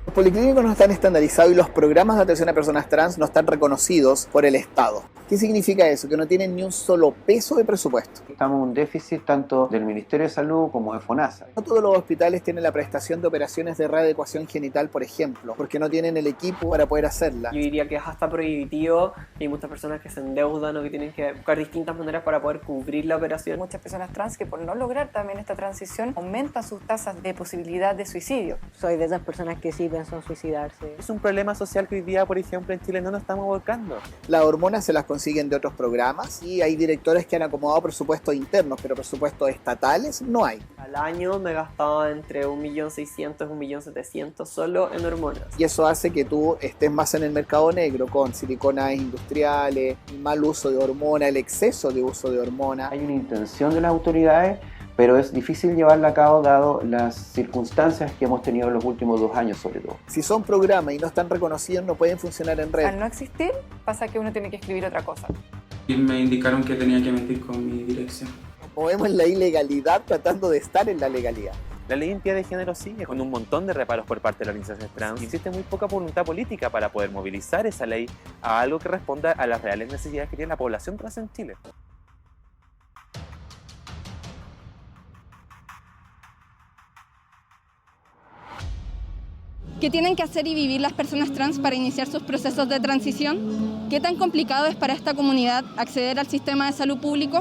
Los policlínicos no están estandarizados y los programas de atención a personas trans no están reconocidos por el Estado. ¿Qué significa eso? Que no tienen ni un solo peso de presupuesto. Estamos en un déficit tanto del Ministerio de Salud como de FONASA. No todos los hospitales tienen la prestación de operaciones de readecuación genital, por ejemplo, porque no tienen el equipo para poder hacerla. Yo diría que es hasta prohibitivo y hay muchas personas que se endeudan o que tienen que buscar distintas maneras para poder cubrir la operación. Muchas personas trans que por no lograr también esta transición aumentan sus tasas de posibilidad de suicidio. Soy de esas personas que sí pensó en suicidarse. Es un problema social que hoy día, por ejemplo, en Chile no nos estamos abordando. Las hormonas se las consiguen de otros programas y hay directores que han acomodado presupuestos internos, pero presupuestos estatales no hay. Al año me gastaba entre 1.600.000 y 1.700.000 solo en hormonas. Y eso hace que tú estés más en el mercado negro con siliconas industriales, el mal uso de hormonas, el exceso de uso de hormonas. Hay una intención de las autoridades, pero es difícil llevarla a cabo dado las circunstancias que hemos tenido en los últimos 2 años sobre todo. Si son programas y no están reconocidos, no pueden funcionar en red. Al no existir, pasa que uno tiene que escribir otra cosa. Y me indicaron que tenía que mentir con mi dirección. Movemos la ilegalidad tratando de estar en la legalidad. La ley de identidad de género sigue con un montón de reparos por parte de las organizaciones trans. Existe muy poca voluntad política para poder movilizar esa ley a algo que responda a las reales necesidades que tiene la población trans en Chile. ¿Qué tienen que hacer y vivir las personas trans para iniciar sus procesos de transición? ¿Qué tan complicado es para esta comunidad acceder al sistema de salud público?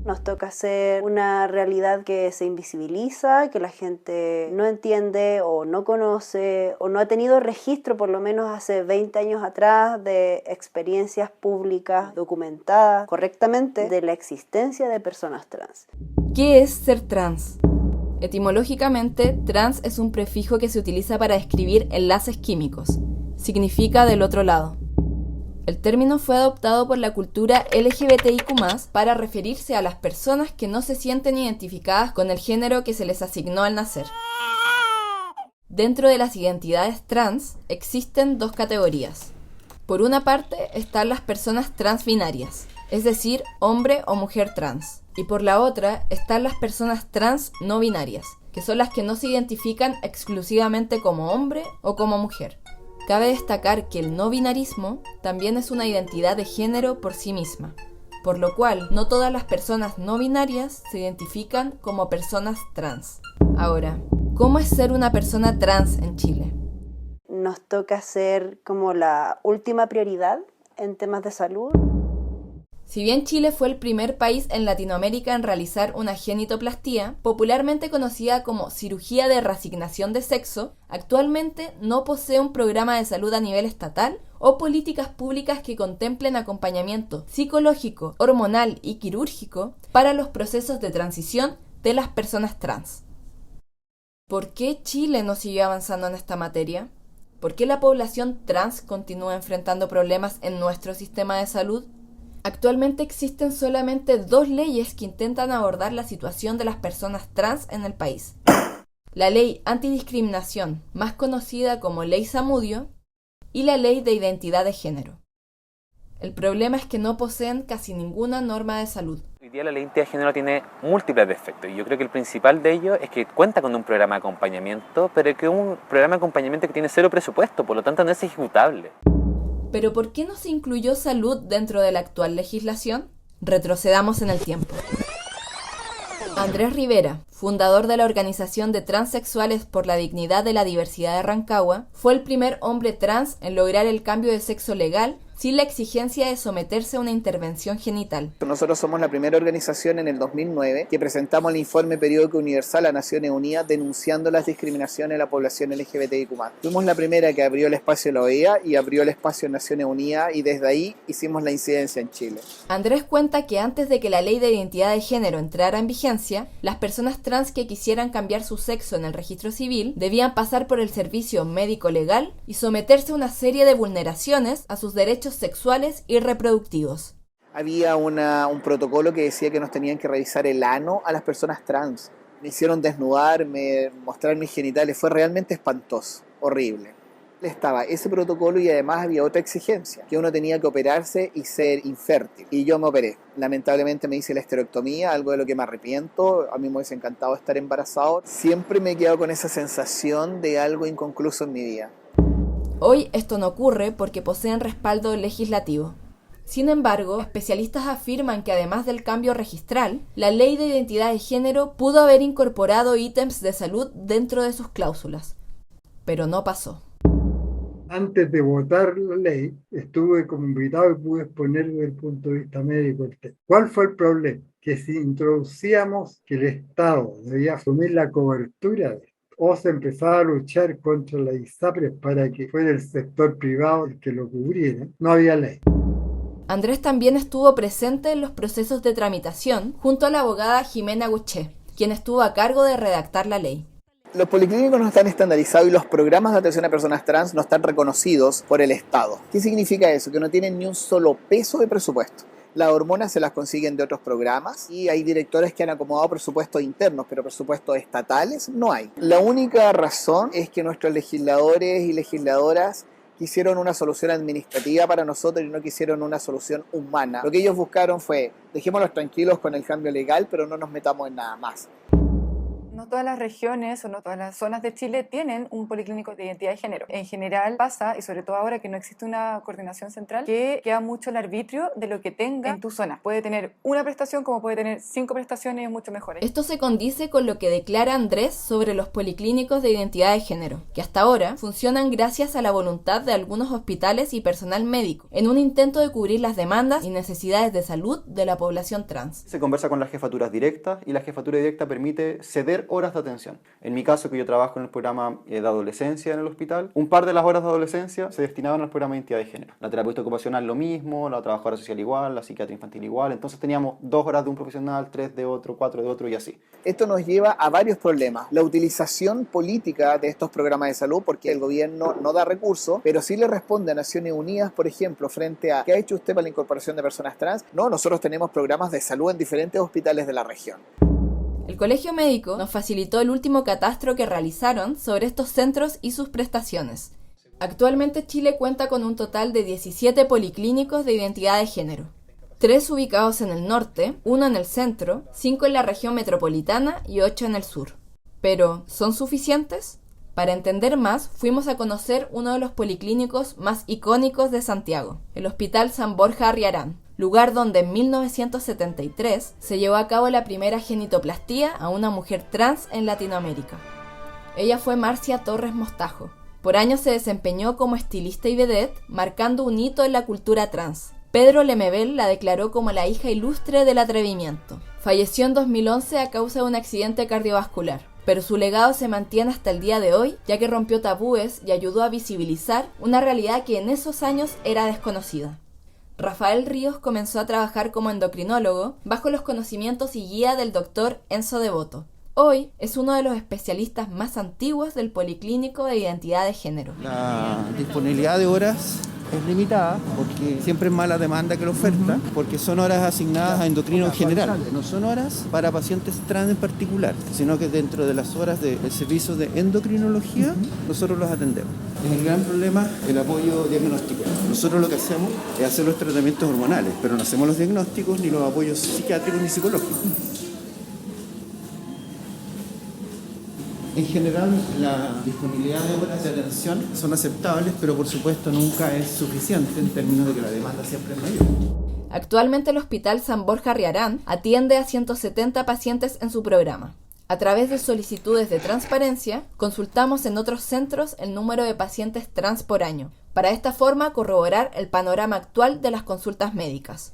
Nos toca hacer una realidad que se invisibiliza, que la gente no entiende o no conoce o no ha tenido registro, por lo menos hace 20 años atrás, de experiencias públicas documentadas correctamente de la existencia de personas trans. ¿Qué es ser trans? Etimológicamente, trans es un prefijo que se utiliza para describir enlaces químicos. Significa del otro lado. El término fue adoptado por la cultura LGBTIQ+, para referirse a las personas que no se sienten identificadas con el género que se les asignó al nacer. Dentro de las identidades trans existen 2 categorías. Por una parte están las personas transbinarias, es decir, hombre o mujer trans. Y por la otra están las personas trans no binarias, que son las que no se identifican exclusivamente como hombre o como mujer. Cabe destacar que el no binarismo también es una identidad de género por sí misma, por lo cual no todas las personas no binarias se identifican como personas trans. Ahora, ¿cómo es ser una persona trans en Chile? Nos toca ser como la última prioridad en temas de salud. Si bien Chile fue el primer país en Latinoamérica en realizar una genitoplastía, popularmente conocida como cirugía de reasignación de sexo, actualmente no posee un programa de salud a nivel estatal o políticas públicas que contemplen acompañamiento psicológico, hormonal y quirúrgico para los procesos de transición de las personas trans. ¿Por qué Chile no siguió avanzando en esta materia? ¿Por qué la población trans continúa enfrentando problemas en nuestro sistema de salud? Actualmente existen solamente 2 leyes que intentan abordar la situación de las personas trans en el país. La Ley Antidiscriminación, más conocida como Ley Zamudio, y la Ley de Identidad de Género. El problema es que no poseen casi ninguna norma de salud. Hoy día la ley de identidad de género tiene múltiples defectos y yo creo que el principal de ellos es que cuenta con un programa de acompañamiento, pero que es un programa de acompañamiento que tiene 0 presupuesto, por lo tanto no es ejecutable. ¿Pero por qué no se incluyó salud dentro de la actual legislación? Retrocedamos en el tiempo. Andrés Rivera, fundador de la Organización de Transexuales por la Dignidad de la Diversidad de Rancagua, fue el primer hombre trans en lograr el cambio de sexo legal sin la exigencia de someterse a una intervención genital. Nosotros somos la primera organización en el 2009 que presentamos el informe periódico universal a Naciones Unidas denunciando las discriminaciones de la población LGBTIQ+. Fuimos la primera que abrió el espacio en la OEA y abrió el espacio en Naciones Unidas y desde ahí hicimos la incidencia en Chile. Andrés cuenta que antes de que la ley de identidad de género entrara en vigencia, las personas trans que quisieran cambiar su sexo en el registro civil debían pasar por el servicio médico legal y someterse a una serie de vulneraciones a sus derechos sexuales y reproductivos. Había un protocolo que decía que nos tenían que revisar el ano a las personas trans. Me hicieron desnudarme, mostrar mis genitales, fue realmente espantoso, horrible. Estaba ese protocolo y además había otra exigencia, que uno tenía que operarse y ser infértil. Y yo me operé. Lamentablemente me hice la esterectomía, algo de lo que me arrepiento. A mí me hubiese encantado estar embarazado. Siempre me he quedado con esa sensación de algo inconcluso en mi vida. Hoy esto no ocurre porque poseen respaldo legislativo. Sin embargo, especialistas afirman que además del cambio registral, la Ley de Identidad de Género pudo haber incorporado ítems de salud dentro de sus cláusulas. Pero no pasó. Antes de votar la ley, estuve como invitado y pude exponer desde el punto de vista médico el tema. ¿Cuál fue el problema? Que si introducíamos que el Estado debía asumir la cobertura de esto, o se empezaba a luchar contra la ISAPRES para que fuera el sector privado el que lo cubriera, no había ley. Andrés también estuvo presente en los procesos de tramitación junto a la abogada Jimena Guché, quien estuvo a cargo de redactar la ley. Los policlínicos no están estandarizados y los programas de atención a personas trans no están reconocidos por el Estado. ¿Qué significa eso? Que no tienen ni un solo peso de presupuesto. Las hormonas se las consiguen de otros programas y hay directores que han acomodado presupuestos internos, pero presupuestos estatales no hay. La única razón es que nuestros legisladores y legisladoras quisieron una solución administrativa para nosotros y no quisieron una solución humana. Lo que ellos buscaron fue, dejémoslos tranquilos con el cambio legal, pero no nos metamos en nada más. No todas las regiones o no todas las zonas de Chile tienen un policlínico de identidad de género. En general pasa, y sobre todo ahora que no existe una coordinación central, que queda mucho el arbitrio de lo que tenga en tu zona. Puede tener una prestación como puede tener 5 prestaciones mucho mejores. Esto se condice con lo que declara Andrés sobre los policlínicos de identidad de género, que hasta ahora funcionan gracias a la voluntad de algunos hospitales y personal médico, en un intento de cubrir las demandas y necesidades de salud de la población trans. Se conversa con las jefaturas directas y la jefatura directa permite ceder horas de atención. En mi caso, que yo trabajo en el programa de adolescencia en el hospital, un par de las horas de adolescencia se destinaban al programa de identidad de género. La terapeuta ocupacional lo mismo, la trabajadora social igual, la psiquiatra infantil igual. Entonces teníamos 2 horas de un profesional, 3 de otro, 4 de otro y así. Esto nos lleva a varios problemas. La utilización política de estos programas de salud, porque el gobierno no da recursos, pero sí le responde a Naciones Unidas, por ejemplo, frente a ¿qué ha hecho usted para la incorporación de personas trans? No, nosotros tenemos programas de salud en diferentes hospitales de la región. El Colegio Médico nos facilitó el último catastro que realizaron sobre estos centros y sus prestaciones. Actualmente Chile cuenta con un total de 17 policlínicos de identidad de género. 3 ubicados en el norte, 1 en el centro, 5 en la región metropolitana y 8 en el sur. Pero, ¿son suficientes? Para entender más, fuimos a conocer uno de los policlínicos más icónicos de Santiago, el Hospital San Borja Arriarán, lugar donde en 1973 se llevó a cabo la primera genitoplastía a una mujer trans en Latinoamérica. Ella fue Marcia Torres Mostajo. Por años se desempeñó como estilista y vedette, marcando un hito en la cultura trans. Pedro Lemebel la declaró como la hija ilustre del atrevimiento. Falleció en 2011 a causa de un accidente cardiovascular, pero su legado se mantiene hasta el día de hoy, ya que rompió tabúes y ayudó a visibilizar una realidad que en esos años era desconocida. Rafael Ríos comenzó a trabajar como endocrinólogo bajo los conocimientos y guía del doctor Enzo Devoto. Hoy es uno de los especialistas más antiguos del Policlínico de Identidad de Género. La disponibilidad de horas es limitada porque siempre es más la demanda que la oferta, porque son horas asignadas a endocrino en general, no son horas para pacientes trans en particular, sino que dentro de las horas del servicio de endocrinología nosotros los atendemos. Es el gran problema el apoyo diagnóstico. Nosotros lo que hacemos es hacer los tratamientos hormonales, pero no hacemos los diagnósticos ni los apoyos psiquiátricos ni psicológicos. En general, la disponibilidad de horas de atención son aceptables, pero por supuesto nunca es suficiente en términos de que la demanda siempre es mayor. Actualmente el Hospital San Borja Arriarán atiende a 170 pacientes en su programa. A través de solicitudes de transparencia, consultamos en otros centros el número de pacientes trans por año, para de esta forma corroborar el panorama actual de las consultas médicas.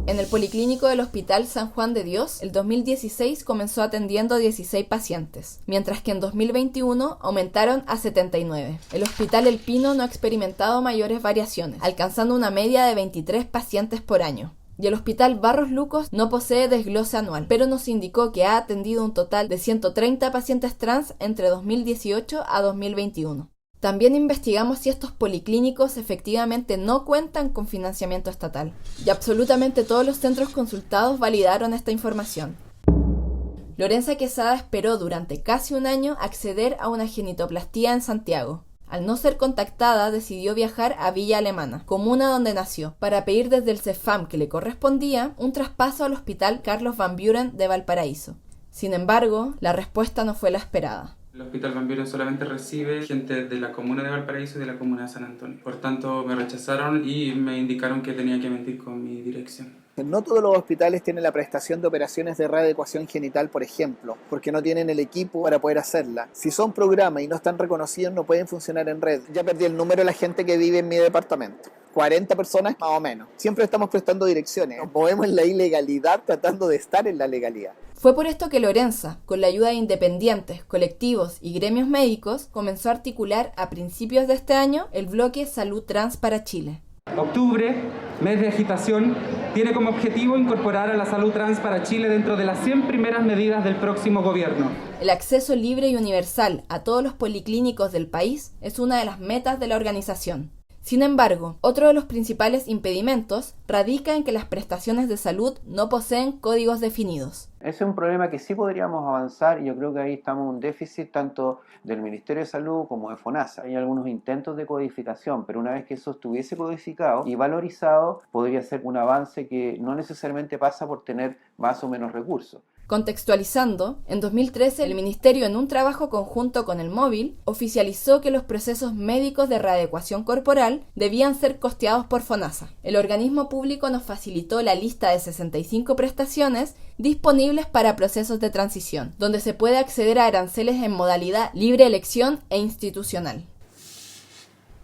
En el Policlínico del Hospital San Juan de Dios, el 2016 comenzó atendiendo 16 pacientes, mientras que en 2021 aumentaron a 79. El Hospital El Pino no ha experimentado mayores variaciones, alcanzando una media de 23 pacientes por año. Y el Hospital Barros Lucos no posee desglose anual, pero nos indicó que ha atendido un total de 130 pacientes trans entre 2018 a 2021. También investigamos si estos policlínicos efectivamente no cuentan con financiamiento estatal, y absolutamente todos los centros consultados validaron esta información. Lorenza Quesada esperó durante casi un año acceder a una genitoplastía en Santiago. Al no ser contactada, decidió viajar a Villa Alemana, comuna donde nació, para pedir desde el CEFAM que le correspondía un traspaso al Hospital Carlos Van Buren de Valparaíso. Sin embargo, la respuesta no fue la esperada. El Hospital Van Buren solamente recibe gente de la comuna de Valparaíso y de la comuna de San Antonio. Por tanto, me rechazaron y me indicaron que tenía que mentir con mi dirección. No todos los hospitales tienen la prestación de operaciones de readecuación genital, por ejemplo, porque no tienen el equipo para poder hacerla. Si son programas y no están reconocidos, no pueden funcionar en red. Ya perdí el número de la gente que vive en mi departamento. 40 personas más o menos. Siempre estamos prestando direcciones. Nos movemos en la ilegalidad tratando de estar en la legalidad. Fue por esto que Lorenza, con la ayuda de independientes, colectivos y gremios médicos, comenzó a articular a principios de este año el bloque Salud Trans para Chile. Octubre, mes de agitación, tiene como objetivo incorporar a la salud trans para Chile dentro de las 100 primeras medidas del próximo gobierno. El acceso libre y universal a todos los policlínicos del país es una de las metas de la organización. Sin embargo, otro de los principales impedimentos radica en que las prestaciones de salud no poseen códigos definidos. Ese es un problema que sí podríamos avanzar y yo creo que ahí estamos en un déficit tanto del Ministerio de Salud como de FONASA. Hay algunos intentos de codificación, pero una vez que eso estuviese codificado y valorizado, podría ser un avance que no necesariamente pasa por tener más o menos recursos. Contextualizando, en 2013 el Ministerio, en un trabajo conjunto con el Móvil, oficializó que los procesos médicos de readecuación corporal debían ser costeados por FONASA. El organismo público nos facilitó la lista de 65 prestaciones disponibles para procesos de transición, donde se puede acceder a aranceles en modalidad libre elección e institucional.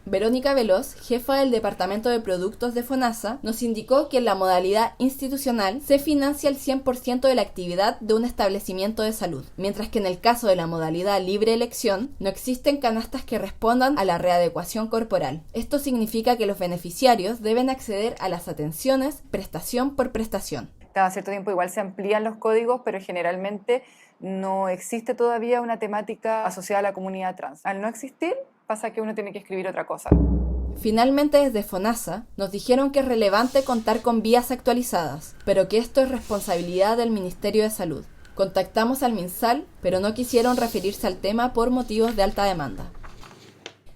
Verónica Veloz, jefa del Departamento de Productos de FONASA, nos indicó que en la modalidad institucional se financia el 100% de la actividad de un establecimiento de salud, mientras que en el caso de la modalidad libre elección no existen canastas que respondan a la readecuación corporal. Esto significa que los beneficiarios deben acceder a las atenciones prestación por prestación. Cada cierto tiempo igual se amplían los códigos, pero generalmente no existe todavía una temática asociada a la comunidad trans. Al no existir, pasa que uno tiene que escribir otra cosa. Finalmente, desde FONASA nos dijeron que es relevante contar con vías actualizadas, pero que esto es responsabilidad del Ministerio de Salud. Contactamos al MinSal, pero no quisieron referirse al tema por motivos de alta demanda.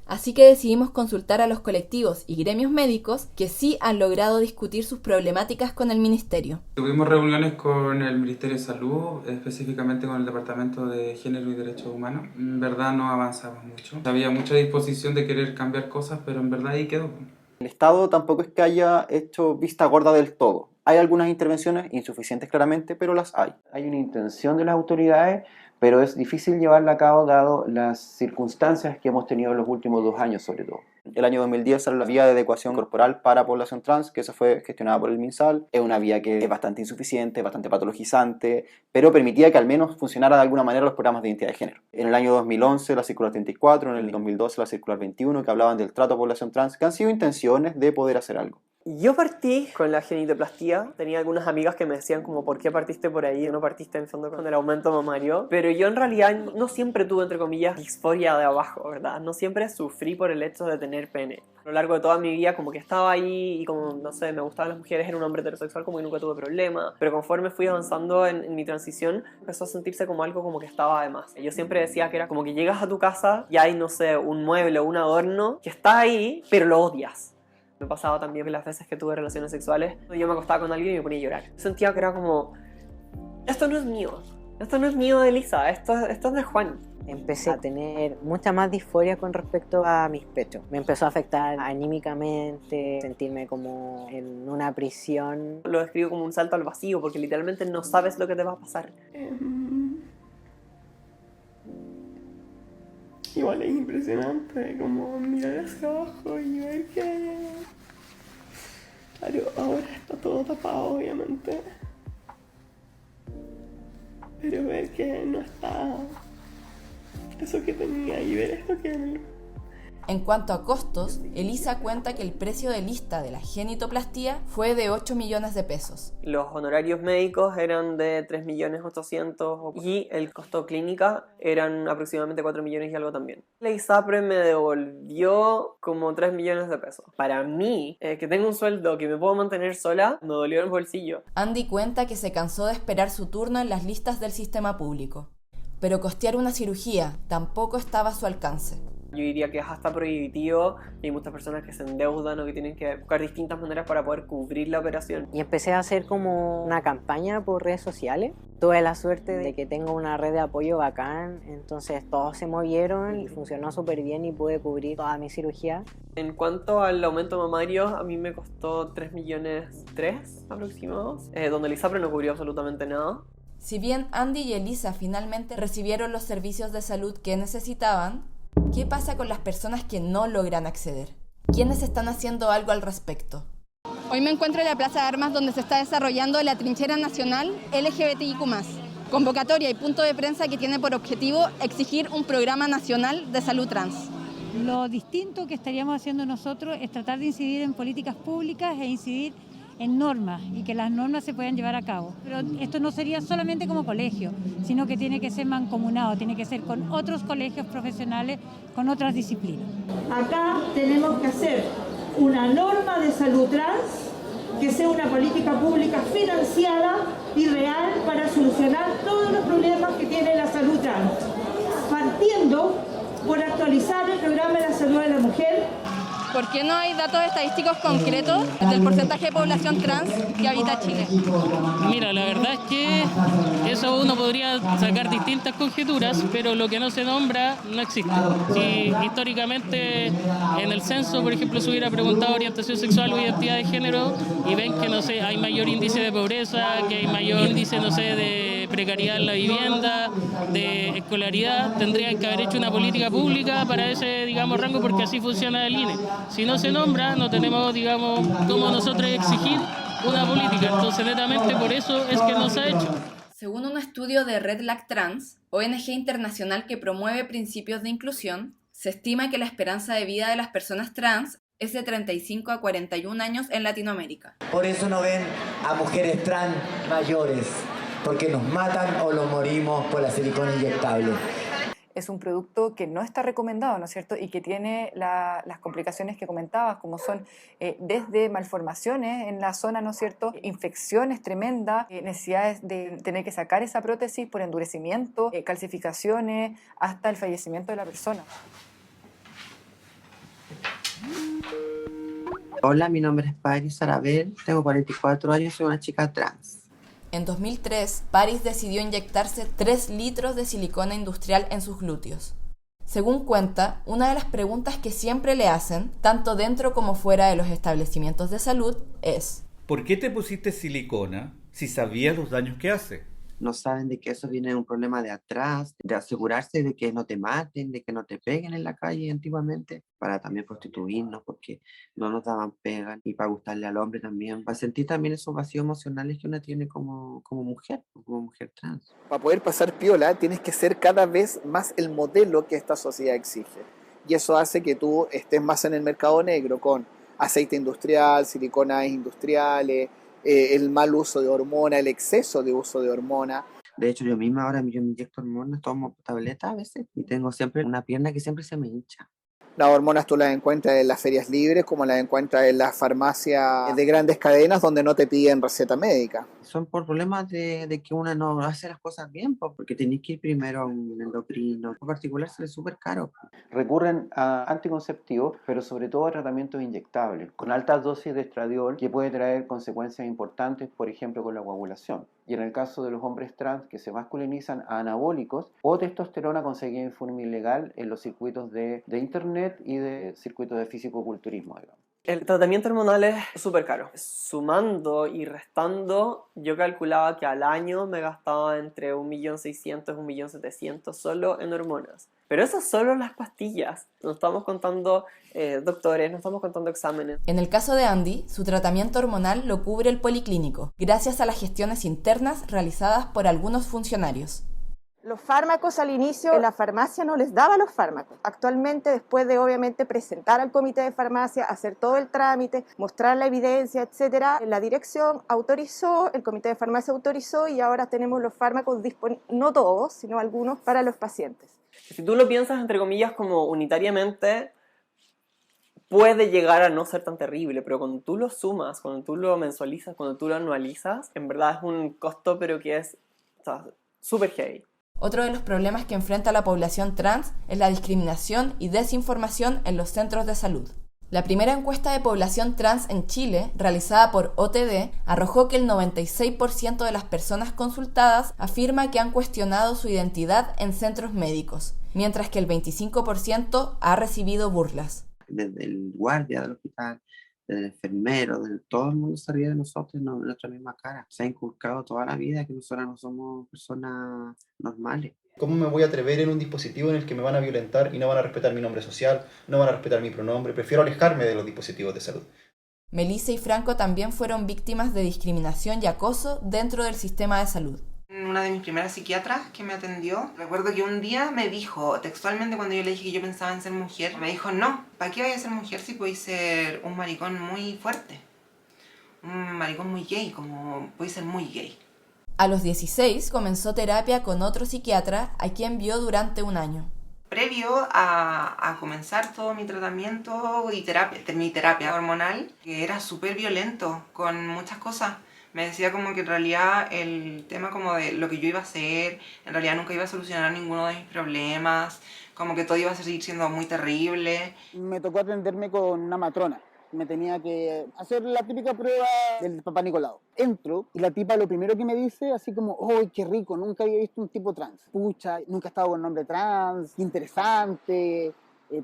Así que decidimos consultar a los colectivos y gremios médicos que sí han logrado discutir sus problemáticas con el Ministerio. Tuvimos reuniones con el Ministerio de Salud, específicamente con el Departamento de Género y Derechos Humanos. En verdad no avanzamos mucho. Había mucha disposición de querer cambiar cosas, pero en verdad ahí quedó. El Estado tampoco es que haya hecho vista gorda del todo. Hay algunas intervenciones insuficientes claramente, pero las hay. Hay una intención de las autoridades, pero es difícil llevarla a cabo dado las circunstancias que hemos tenido en los últimos 2 años sobre todo. El año 2010 salió la vía de adecuación corporal para población trans, que esa fue gestionada por el MinSal. Es una vía que es bastante insuficiente, bastante patologizante, pero permitía que al menos funcionara de alguna manera los programas de identidad de género. En el año 2011 la circular 34, en el 2012 la circular 21, que hablaban del trato a población trans, que han sido intenciones de poder hacer algo. Yo partí con la genitoplastía. Tenía algunas amigas que me decían como ¿por qué partiste por ahí? No partiste en el fondo con el aumento mamario. Pero yo en realidad no siempre tuve, entre comillas, disforia de abajo, ¿verdad? No siempre sufrí por el hecho de tener pene. A lo largo de toda mi vida como que estaba ahí y como, no sé, me gustaban las mujeres, era un hombre heterosexual, como que nunca tuve problema. Pero conforme fui avanzando en mi transición, empezó a sentirse como algo como que estaba de más. Yo siempre decía que era como que llegas a tu casa y hay, no sé, un mueble o un adorno que está ahí, pero lo odias. Me pasaba también que las veces que tuve relaciones sexuales, yo me acostaba con alguien y me ponía a llorar. Sentía que era como, esto no es mío de Elisa, esto es de Juan. Empecé a tener mucha más disforia con respecto a mis pechos. Me empezó a afectar anímicamente, sentirme como en una prisión. Lo describo como un salto al vacío, porque literalmente no sabes lo que te va a pasar. Igual es impresionante como mirar hacia abajo y ver que... Claro, ahora está todo tapado, obviamente. Pero ver que no está eso que tenía y ver esto que... En cuanto a costos, Elisa cuenta que el precio de lista de la genitoplastía fue de 8 millones de pesos. Los honorarios médicos eran de 3.800.000 y el costo clínica eran aproximadamente 4 millones y algo también. La ISAPRE me devolvió como 3 millones de pesos. Para mí, que tengo un sueldo que me puedo mantener sola, me dolió el bolsillo. Andy cuenta que se cansó de esperar su turno en las listas del sistema público. Pero costear una cirugía tampoco estaba a su alcance. Yo diría que es hasta prohibitivo y hay muchas personas que se endeudan o que tienen que buscar distintas maneras para poder cubrir la operación. Y empecé a hacer como una campaña por redes sociales. Tuve la suerte de que tengo una red de apoyo bacán, entonces todos se movieron y funcionó súper bien y pude cubrir toda mi cirugía. En cuanto al aumento mamario, a mí me costó 3,3 millones aproximados, donde el ISAPRE no cubrió absolutamente nada. Si bien Andy y Elisa finalmente recibieron los servicios de salud que necesitaban, ¿qué pasa con las personas que no logran acceder? ¿Quiénes están haciendo algo al respecto? Hoy me encuentro en la Plaza de Armas donde se está desarrollando la trinchera nacional LGBTIQ+, convocatoria y punto de prensa que tiene por objetivo exigir un programa nacional de salud trans. Lo distinto que estaríamos haciendo nosotros es tratar de incidir en políticas públicas e incidir en normas y que las normas se puedan llevar a cabo. Pero esto no sería solamente como colegio, sino que tiene que ser mancomunado, tiene que ser con otros colegios profesionales, con otras disciplinas. Acá tenemos que hacer una norma de salud trans que sea una política pública financiada y real para solucionar todos los problemas que tiene la salud trans, partiendo por actualizar el programa de la salud de la mujer. ¿Por qué no hay datos estadísticos concretos del porcentaje de población trans que habita Chile? Mira, la verdad es que eso uno podría sacar distintas conjeturas, pero lo que no se nombra no existe. Si históricamente en el censo, por ejemplo, se hubiera preguntado orientación sexual o identidad de género y ven que, no sé, hay mayor índice de pobreza, que hay mayor índice, no sé, de precariedad en la vivienda, de escolaridad, tendrían que haber hecho una política pública para ese, digamos, rango, porque así funciona el INE. Si no se nombra, no tenemos, digamos, cómo nosotros exigir una política. Entonces, netamente por eso es que no se ha hecho. Según un estudio de Red Lag Trans, ONG internacional que promueve principios de inclusión, se estima que la esperanza de vida de las personas trans es de 35 a 41 años en Latinoamérica. Por eso no ven a mujeres trans mayores, porque nos matan o los morimos por la silicona inyectable. Es un producto que no está recomendado, ¿no es cierto? Y que tiene las complicaciones que comentabas, como son desde malformaciones en la zona, ¿no es cierto? Infecciones tremendas, necesidades de tener que sacar esa prótesis por endurecimiento, calcificaciones, hasta el fallecimiento de la persona. Hola, mi nombre es Paris Arabel, tengo 44 años y soy una chica trans. En 2003, Paris decidió inyectarse 3 litros de silicona industrial en sus glúteos. Según cuenta, una de las preguntas que siempre le hacen, tanto dentro como fuera de los establecimientos de salud, es: ¿por qué te pusiste silicona si sabías los daños que hace? No saben de que eso viene de un problema de atrás, de asegurarse de que no te maten, de que no te peguen en la calle antiguamente, para también prostituirnos, porque no nos daban pegas, y para gustarle al hombre también, para sentir también esos vacíos emocionales que uno tiene como mujer trans. Para poder pasar piola tienes que ser cada vez más el modelo que esta sociedad exige. Y eso hace que tú estés más en el mercado negro con aceite industrial, siliconas industriales, el mal uso de hormona, el exceso de uso de hormona. De hecho, yo misma ahora me inyecto hormonas, tomo tabletas a veces y tengo siempre una pierna que siempre se me hincha. Las hormonas tú las encuentras en las ferias libres, como las encuentras en las farmacias de grandes cadenas donde no te piden receta médica. Son por problemas de que uno no hace las cosas bien, porque tenés que ir primero a un endocrino. En particular sale súper caro. Recurren a anticonceptivos, pero sobre todo a tratamientos inyectables, con altas dosis de estradiol, que puede traer consecuencias importantes, por ejemplo, con la coagulación. Y en el caso de los hombres trans que se masculinizan, a anabólicos o testosterona conseguida en forma ilegal en los circuitos de internet y de circuitos de fisicoculturismo, digamos. El tratamiento hormonal es súper caro. Sumando y restando, yo calculaba que al año me gastaba entre 1.600.000 y 1.700.000 solo en hormonas. Pero eso solo las pastillas. No estamos contando doctores, no estamos contando exámenes. En el caso de Andy, su tratamiento hormonal lo cubre el policlínico, gracias a las gestiones internas realizadas por algunos funcionarios. Los fármacos al inicio en la farmacia no les daba los fármacos. Actualmente, después de obviamente presentar al comité de farmacia, hacer todo el trámite, mostrar la evidencia, etcétera, la dirección autorizó, el comité de farmacia autorizó y ahora tenemos los fármacos disponibles, no todos, sino algunos para los pacientes. Si tú lo piensas entre comillas como unitariamente, puede llegar a no ser tan terrible, pero cuando tú lo sumas, cuando tú lo mensualizas, cuando tú lo anualizas, en verdad es un costo pero que es súper heavy. Otro de los problemas que enfrenta la población trans es la discriminación y desinformación en los centros de salud. La primera encuesta de población trans en Chile, realizada por OTD, arrojó que el 96% de las personas consultadas afirma que han cuestionado su identidad en centros médicos, mientras que el 25% ha recibido burlas. Desde el guardia del hospital, del enfermero, todo el mundo se ríe de nosotros, de nuestra misma cara. Se ha inculcado toda la vida que nosotros no somos personas normales. ¿Cómo me voy a atrever en un dispositivo en el que me van a violentar y no van a respetar mi nombre social, no van a respetar mi pronombre? Prefiero alejarme de los dispositivos de salud. Melissa y Franco también fueron víctimas de discriminación y acoso dentro del sistema de salud. Una de mis primeras psiquiatras que me atendió, recuerdo que un día me dijo, textualmente cuando yo le dije que yo pensaba en ser mujer, me dijo, no, ¿para qué vayas a ser mujer si podéis ser un maricón muy fuerte? Un maricón muy gay, como podéis ser muy gay. A los 16 comenzó terapia con otro psiquiatra a quien vio durante un año. Previo a comenzar todo mi tratamiento y mi terapia hormonal, que era súper violento con muchas cosas. Me decía como que en realidad el tema como de lo que yo iba a hacer, en realidad nunca iba a solucionar ninguno de mis problemas, como que todo iba a seguir siendo muy terrible. Me tocó atenderme con una matrona. Me tenía que hacer la típica prueba del papá Nicolau. Entro y la tipa lo primero que me dice, así como, ¡ay, qué rico! Nunca había visto un tipo trans. Pucha, nunca he estado con nombre trans, interesante,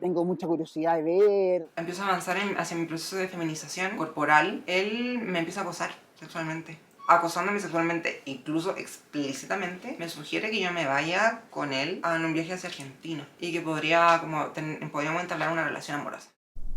tengo mucha curiosidad de ver. Empiezo a avanzar hacia mi proceso de feminización corporal. Él me empieza a acosar sexualmente. Acosándome sexualmente, incluso explícitamente, me sugiere que yo me vaya con él en un viaje hacia Argentina y que podríamos entablar una relación amorosa.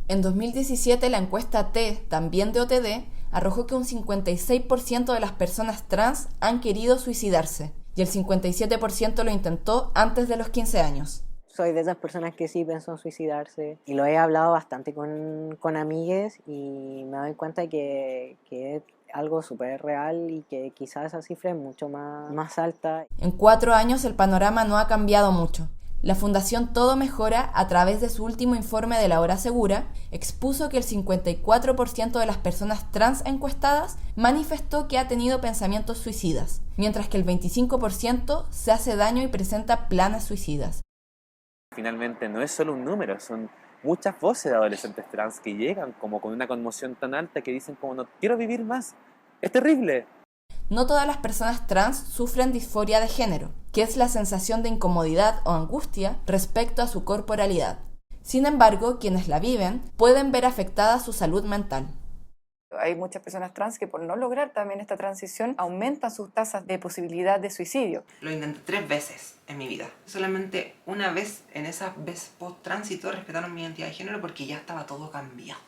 En 2017, la encuesta T, también de OTD, arrojó que un 56% de las personas trans han querido suicidarse y el 57% lo intentó antes de los 15 años. Soy de esas personas que sí pensó en suicidarse y lo he hablado bastante con amigues y me doy cuenta que es algo súper real y que quizás esa cifra es mucho más alta. En 4 años el panorama no ha cambiado mucho. La Fundación Todo Mejora, a través de su último informe de la hora segura, expuso que el 54% de las personas trans encuestadas manifestó que ha tenido pensamientos suicidas, mientras que el 25% se hace daño y presenta planes suicidas. Finalmente no es solo un número, son muchas voces de adolescentes trans que llegan como con una conmoción tan alta que dicen como no quiero vivir más, es terrible. No todas las personas trans sufren disforia de género, que es la sensación de incomodidad o angustia respecto a su corporalidad. Sin embargo, quienes la viven pueden ver afectada su salud mental. Hay muchas personas trans que por no lograr también esta transición aumentan sus tasas de posibilidad de suicidio. Lo intenté 3 veces en mi vida. Solamente una vez en esa vez post-tránsito respetaron mi identidad de género porque ya estaba todo cambiado.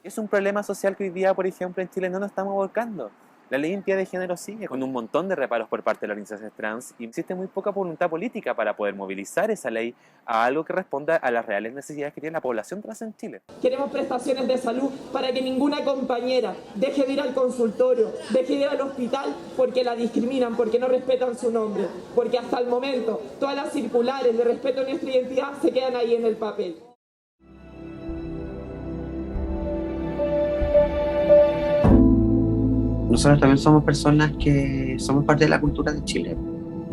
Es un problema social que hoy día, por ejemplo, en Chile no nos estamos volcando. La ley de identidad de género sigue con un montón de reparos por parte de las organizaciones trans y existe muy poca voluntad política para poder movilizar esa ley a algo que responda a las reales necesidades que tiene la población trans en Chile. Queremos prestaciones de salud para que ninguna compañera deje de ir al consultorio, deje de ir al hospital porque la discriminan, porque no respetan su nombre, porque hasta el momento todas las circulares de respeto a nuestra identidad se quedan ahí en el papel. Nosotros también somos personas que somos parte de la cultura de Chile.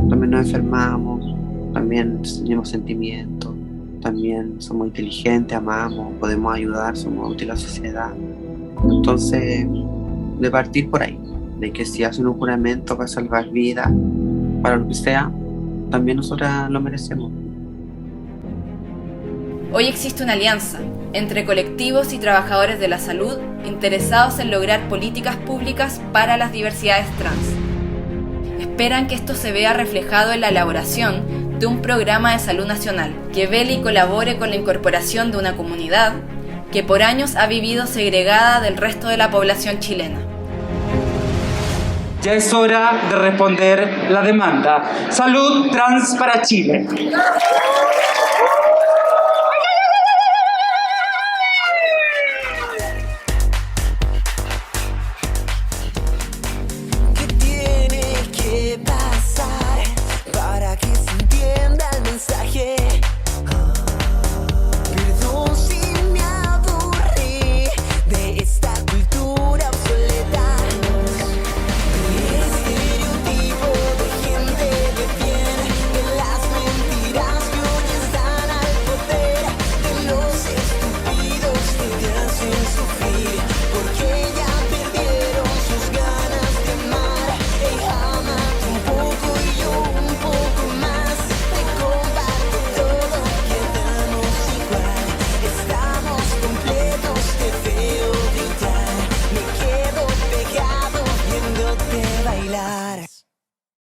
También nos enfermamos, también tenemos sentimientos, también somos inteligentes, amamos, podemos ayudar, somos útiles a la sociedad. Entonces, de partir por ahí, de que si hacen un juramento para salvar vidas, para lo que sea, también nosotras lo merecemos. Hoy existe una alianza entre colectivos y trabajadores de la salud interesados en lograr políticas públicas para las diversidades trans. Esperan que esto se vea reflejado en la elaboración de un programa de salud nacional que vele y colabore con la incorporación de una comunidad que por años ha vivido segregada del resto de la población chilena. Ya es hora de responder la demanda. Salud trans para Chile.